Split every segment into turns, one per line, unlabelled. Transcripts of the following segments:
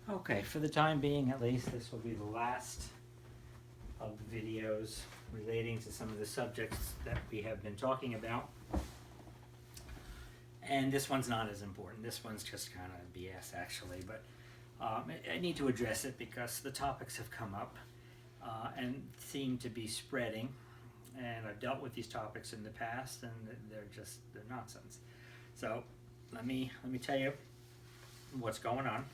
Okay, for the time being at least, this will be the last of the videos relating to some of the subjects that we have been talking about. And this one's not as important. This one's just kind of BS actually, but I need to address it because the topics have come up and seem to be spreading. And I've dealt with these topics in the past, and they're nonsense. So let me tell you what's going on.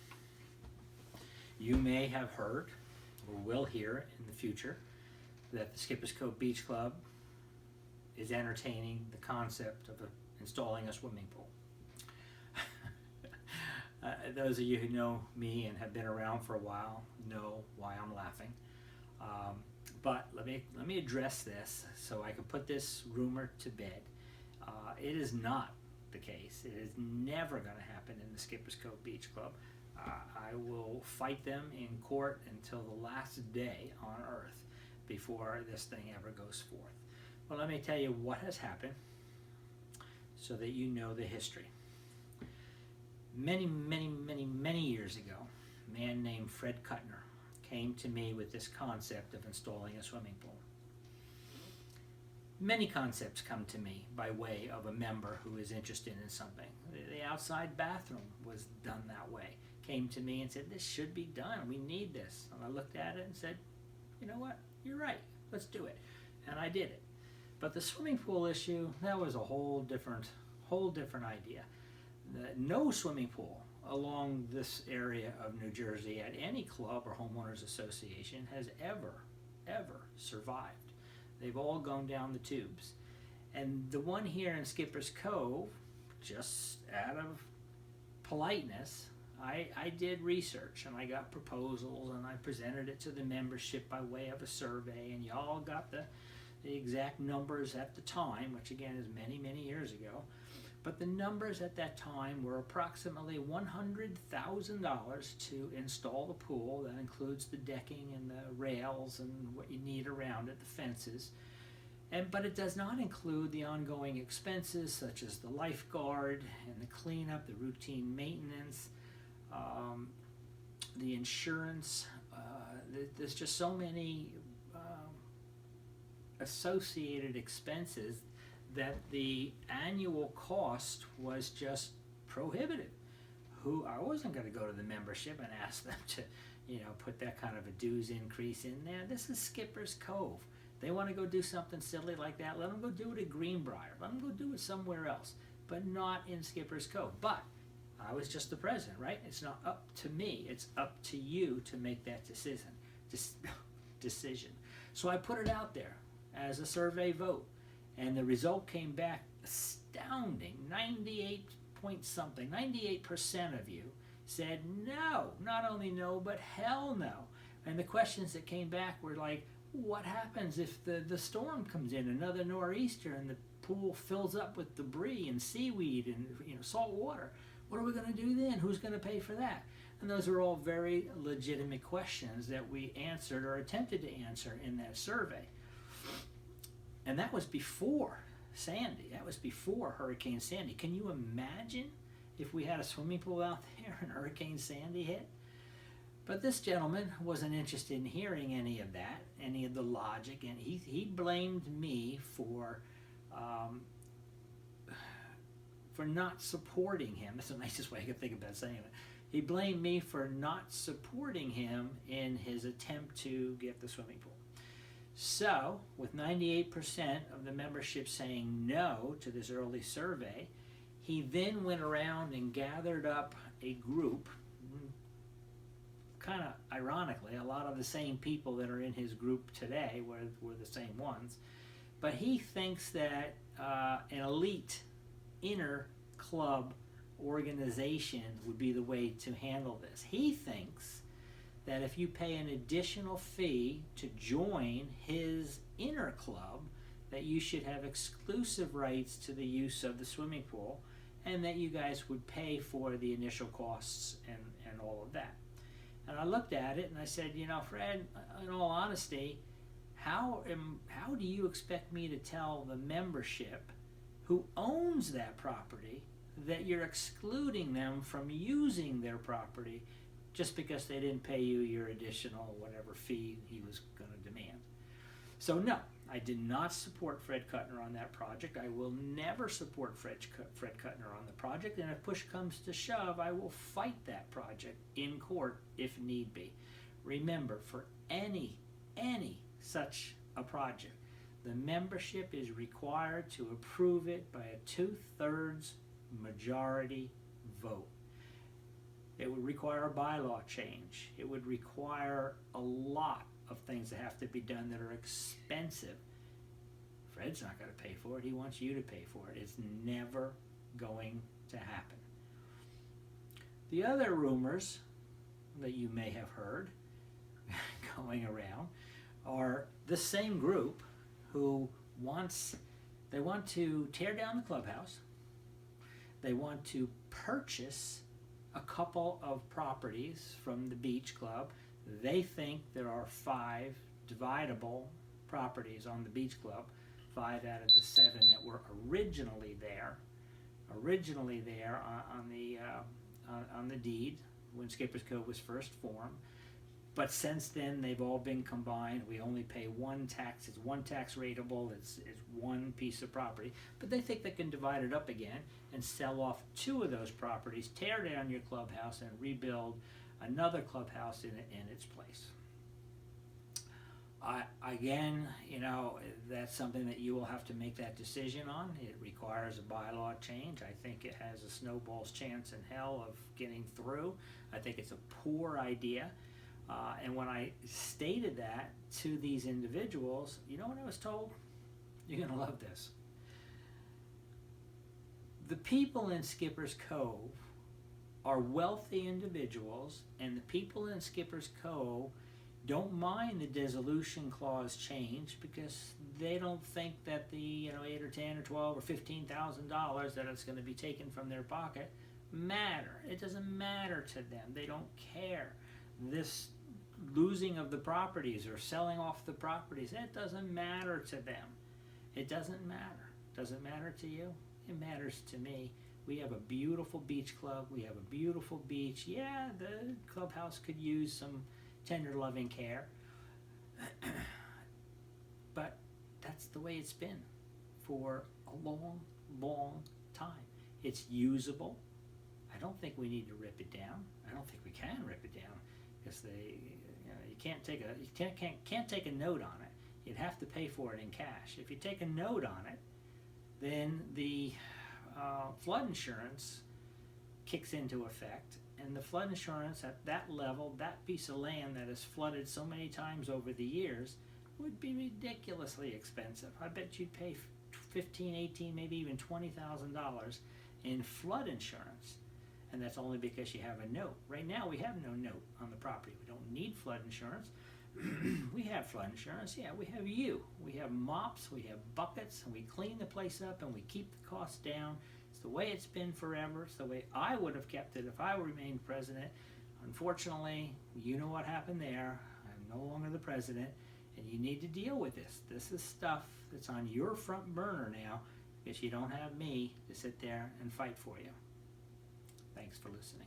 You may have heard, or will hear in the future, that the Skipper's Cove Beach Club is entertaining the concept of installing a swimming pool. Those of you who know me and have been around for a while know why I'm laughing. But let me address this so I can put this rumor to bed. It is not the case. It is never going to happen in the Skipper's Cove Beach Club. I will fight them in court until the last day on earth before this thing ever goes forth. Well, let me tell you what has happened so that you know the history. Many years ago, a man named Fred Kuttner came to me with this concept of installing a swimming pool. Many concepts come to me by way of a member who is interested in something. The outside bathroom was done that way. Came to me and said, this should be done. We need this. And I looked at it and said, you know what? You're right. Let's do it. And I did it. But the swimming pool issue, that was a whole different idea. No swimming pool along this area of New Jersey at any club or homeowners association has ever survived. They've all gone down the tubes. And the one here in Skipper's Cove, just out of politeness, I did research and I got proposals and I presented it to the membership by way of a survey, and y'all got the exact numbers at the time, which again is many years ago. But the numbers at that time were approximately $100,000 to install the pool. That includes the decking and the rails and what you need around it, the fences. But it does not include the ongoing expenses such as the lifeguard and the cleanup, the routine maintenance, the insurance. There's just so many associated expenses that the annual cost was just prohibitive. I wasn't going to go to the membership and ask them to, put that kind of a dues increase in there. This is Skipper's Cove. They want to go do something silly like that, let them go do it at Greenbrier. Let them go do it somewhere else, but not in Skipper's Cove. But I was just the president, right? It's not up to me. It's up to you to make that decision. So I put it out there as a survey vote. And the result came back astounding. 98 98% of you said no. Not only no, but hell no. And the questions that came back were like, what happens if the storm comes in, another nor'easter, and the pool fills up with debris and seaweed and salt water? What are we going to do then? Who's going to pay for that? And those are all very legitimate questions that we answered or attempted to answer in that survey. And that was before Sandy. That was before Hurricane Sandy. Can you imagine if we had a swimming pool out there and Hurricane Sandy hit? But this gentleman wasn't interested in hearing any of that, any of the logic, and he blamed me for not supporting him. That's the nicest way I could think about saying it. He blamed me for not supporting him in his attempt to get the swimming pool. So, with 98% of the membership saying no to this early survey, he then went around and gathered up a group, kind of ironically, a lot of the same people that are in his group today were the same ones, but he thinks that an elite inner club organization would be the way to handle this. He thinks that if you pay an additional fee to join his inner club, that you should have exclusive rights to the use of the swimming pool, and that you guys would pay for the initial costs and all of that. And I looked at it and I said, Fred, in all honesty, how do you expect me to tell the membership who owns that property that you're excluding them from using their property just because they didn't pay you your additional whatever fee he was going to demand. So no, I did not support Fred Kuttner on that project. I will never support Fred Kuttner on the project, and if push comes to shove, I will fight that project in court if need be. Remember, for any such a project, the membership is required to approve it by a 2/3 majority vote. It would require a bylaw change. It would require a lot of things that have to be done that are expensive. Fred's not going to pay for it. He wants you to pay for it. It's never going to happen. The other rumors that you may have heard going around are the same group who want to tear down the clubhouse. They want to purchase a couple of properties from the beach club. They think there are 5 dividable properties on the beach club, 5 out of the 7 that were originally there on the deed when Skipper's Cove was first formed. But since then, they've all been combined. We only pay one tax. It's one tax rateable. It's one piece of property. But they think they can divide it up again and sell off 2 of those properties, tear down your clubhouse, and rebuild another clubhouse in its place. Again, that's something that you will have to make that decision on. It requires a bylaw change. I think it has a snowball's chance in hell of getting through. I think it's a poor idea. And when I stated that to these individuals, you know what I was told? You're going to love this. The people in Skipper's Cove are wealthy individuals, and the people in Skipper's Cove don't mind the dissolution clause change because they don't think that the $8 or 10 or 12 or $15,000 that it's going to be taken from their pocket matter. It doesn't matter to them. They don't care. This losing of the properties or selling off the properties, that doesn't matter to them. It doesn't matter. Does it matter to you? It matters to me. We have a beautiful beach club. We have a beautiful beach. Yeah, the clubhouse could use some tender loving care. But that's the way it's been for a long, long time. It's usable. I don't think we need to rip it down. I don't think we can rip it down because you can't take a note on it. You'd have to pay for it in cash. If you take a note on it, then the flood insurance kicks into effect, and the flood insurance at that level, that piece of land that has flooded so many times over the years, would be ridiculously expensive. I bet you'd pay $15, $18, maybe even $20,000 in flood insurance, and that's only because you have a note. Right now, we have no note on the property. We don't need flood insurance. We have flood insurance. Yeah, we have you. We have mops, we have buckets, and we clean the place up and we keep the costs down. It's the way it's been forever. It's the way I would have kept it if I remained president. Unfortunately, you know what happened there. I'm no longer the president, and you need to deal with this. This is stuff that's on your front burner now because you don't have me to sit there and fight for you. Thanks for listening.